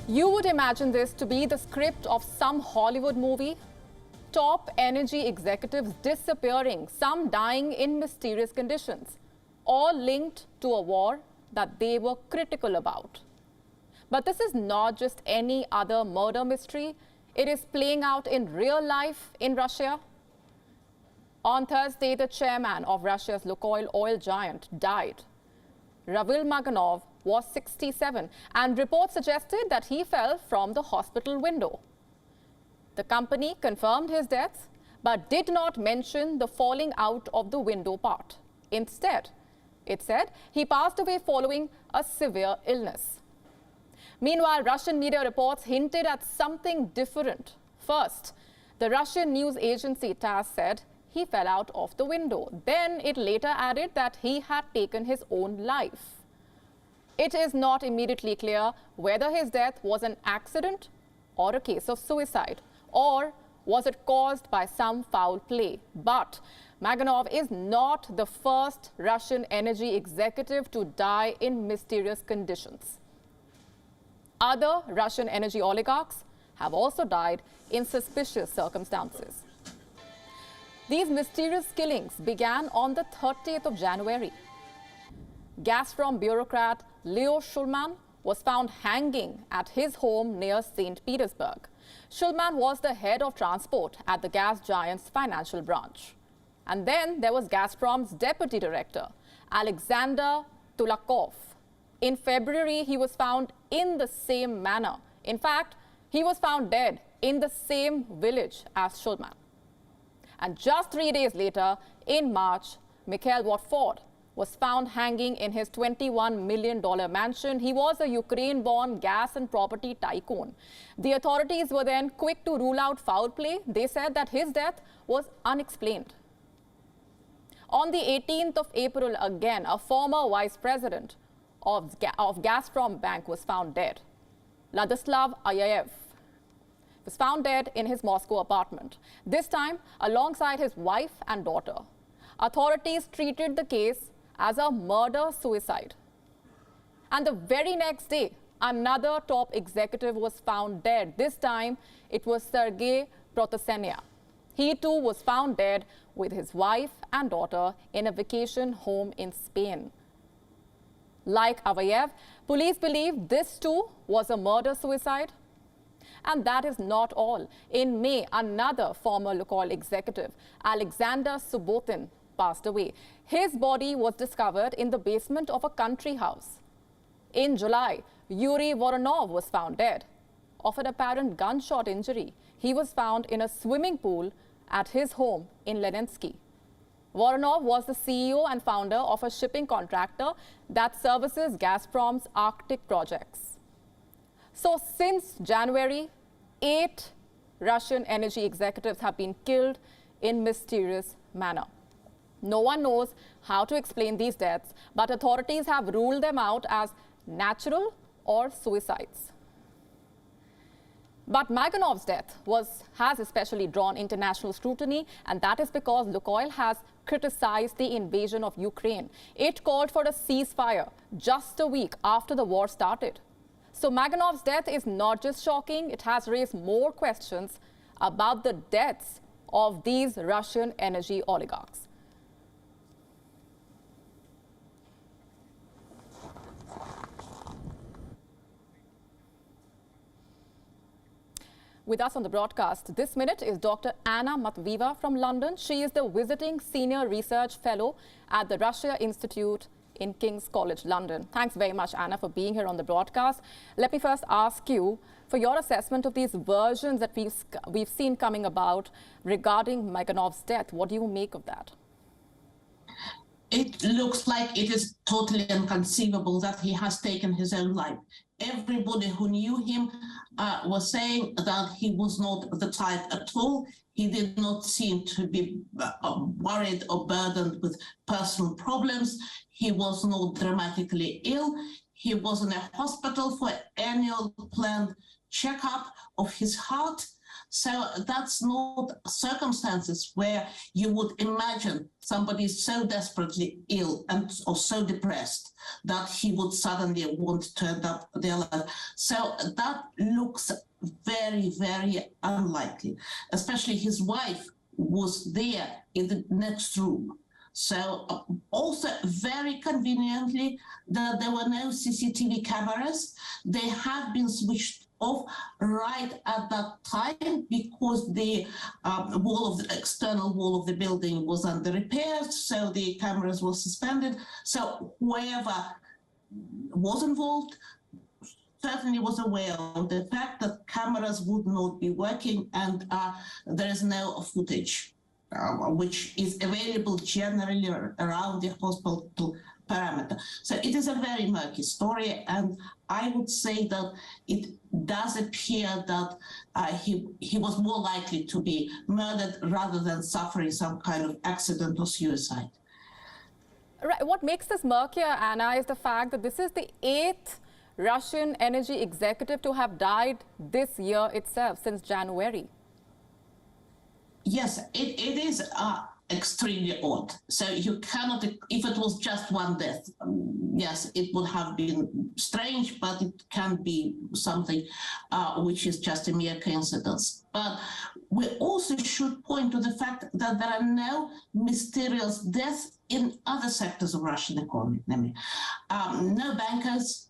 You would imagine this to be the script of some Hollywood movie. Top energy executives disappearing, some dying in mysterious conditions, all linked to a war that they were critical about. But this is not just any other murder mystery. It is playing out in real life in Russia. On Thursday, the chairman of Russia's Lukoil oil giant died. Ravil Maganov was 67, and reports suggested that he fell from the hospital window. The company confirmed his death, but did not mention the falling out of the window part. Instead, it said he passed away following a severe illness. Meanwhile, Russian media reports hinted at something different. First, the Russian news agency TASS said he fell out of the window. Then it later added that he had taken his own life. It is not immediately clear whether his death was an accident or a case of suicide, or was it caused by some foul play. But Maganov is not the first Russian energy executive to die in mysterious conditions. Other Russian energy oligarchs have also died in suspicious circumstances. These mysterious killings began on the 30th of January. Gazprom bureaucrat Leo Shulman was found hanging at his home near St. Petersburg. Shulman was the head of transport at the gas giant's financial branch. And then there was Gazprom's deputy director, Alexander Tulakov. In February, he was found in the same manner. In fact, he was found dead in the same village as Shulman. And just 3 days later, in March, Mikhail Watford was found hanging in his $21 million mansion. He was a Ukraine-born gas and property tycoon. The authorities were then quick to rule out foul play. They said that his death was unexplained. On the 18th of April, again, a former vice president of Gazprom Bank was found dead. Ladislav Ayayev was found dead in his Moscow apartment, this time alongside his wife and daughter. Authorities treated the case as a murder-suicide. And the very next day, another top executive was found dead. This time, it was Sergei Protosenia. He too was found dead with his wife and daughter in a vacation home in Spain. Like Avayev, police believe this too was a murder-suicide. And that is not all. In May, another former Lukoil executive, Alexander Subbotin, passed away. His body was discovered in the basement of a country house. In July, Yuri Voronov was found dead of an apparent gunshot injury. He was found in a swimming pool at his home in Lenensky. Voronov was the CEO and founder of a shipping contractor that services Gazprom's Arctic projects. So since January, 8 Russian energy executives have been killed in mysterious manner. No one knows how to explain these deaths, but authorities have ruled them out as natural or suicides. But Maganov's death has especially drawn international scrutiny, and that is because Lukoil has criticized the invasion of Ukraine. It called for a ceasefire just a week after the war started. So Maganov's death is not just shocking, it has raised more questions about the deaths of these Russian energy oligarchs. With us on the broadcast this minute is Dr. Anna Matviva from London. She is the visiting senior research fellow at the Russia Institute in King's College, London. Thanks very much, Anna, for being here on the broadcast. Let me first ask you for your assessment of these versions that we've seen coming about regarding Maganov's death. What do you make of that? It looks like it is totally inconceivable that he has taken his own life. Everybody who knew him was saying that he was not the type at all. He did not seem to be worried or burdened with personal problems. He was not dramatically ill. He was in a hospital for annual planned checkup of his heart. So that's not circumstances where you would imagine somebody so desperately ill and or so depressed that he would suddenly want to turn up their life. So that looks very, very unlikely, especially his wife was there in the next room. So also very conveniently, there were no CCTV cameras. They had been switched off right at that time because the external wall of the building was under repairs, so the cameras were suspended. So whoever was involved certainly was aware of the fact that cameras would not be working, and there is no footage which is available generally around the hospital parameter. So it is a very murky story, and I would say that it does appear that he was more likely to be murdered rather than suffering some kind of accident or suicide. Right. What makes this murkier, Anna, is the fact that this is the 8th Russian energy executive to have died this year itself, since January. Yes, it is extremely odd. So you cannot, if it was just one death, yes, it would have been strange, but it can be something which is just a mere coincidence. But we also should point to the fact that there are no mysterious deaths in other sectors of Russian economy. No bankers,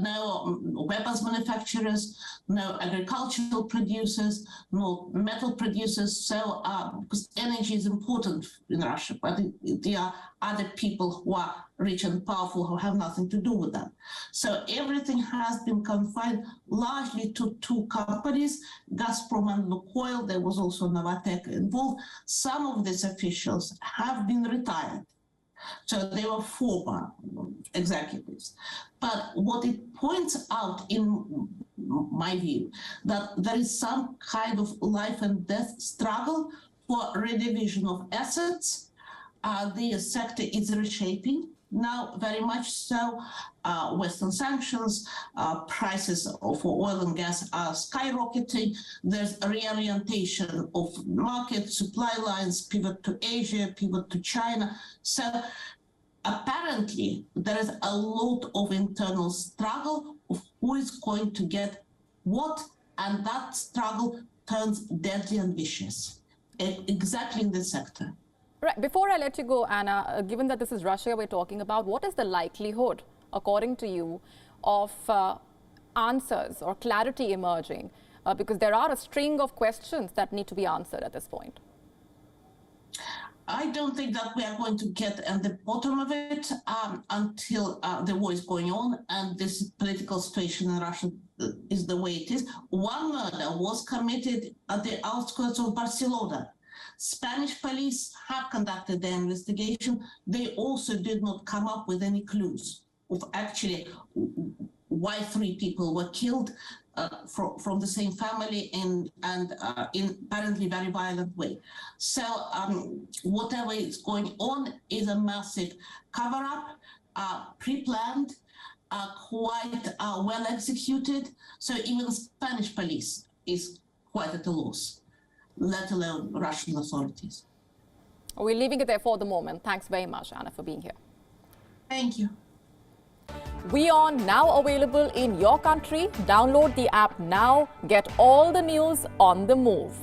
no weapons manufacturers, no agricultural producers, no metal producers. So, because energy is important in Russia, but there are other people who are rich and powerful who have nothing to do with that. So everything has been confined largely to 2 companies, Gazprom and Lukoil. There was also Novatek involved. Some of these officials have been retired. So they were former executives. But what it points out, in my view, that there is some kind of life and death struggle for redivision of assets. The sector is reshaping now, very much so. Western sanctions, prices for oil and gas are skyrocketing. There's a reorientation of market supply lines, pivot to Asia, pivot to China. So apparently there is a lot of internal struggle of who is going to get what, and that struggle turns deadly and vicious, exactly in the sector. Right. Before I let you go, Anna, given that this is Russia we're talking about, what is the likelihood, according to you, of answers or clarity emerging? Because there are a string of questions that need to be answered at this point. I don't think that we are going to get at the bottom of it until the war is going on and this political situation in Russia is the way it is. One murder was committed at the outskirts of Barcelona. Spanish police have conducted their investigation. They also did not come up with any clues of actually why 3 people were killed from the same family and in apparently very violent way. So whatever is going on is a massive cover-up, pre-planned, quite well executed. So even the Spanish police is quite at a loss, let alone Russian authorities. We're leaving it there for the moment. Thanks very much, Anna, for being here. Thank you. WION now available in your country. Download the app now. Get all the news on the move.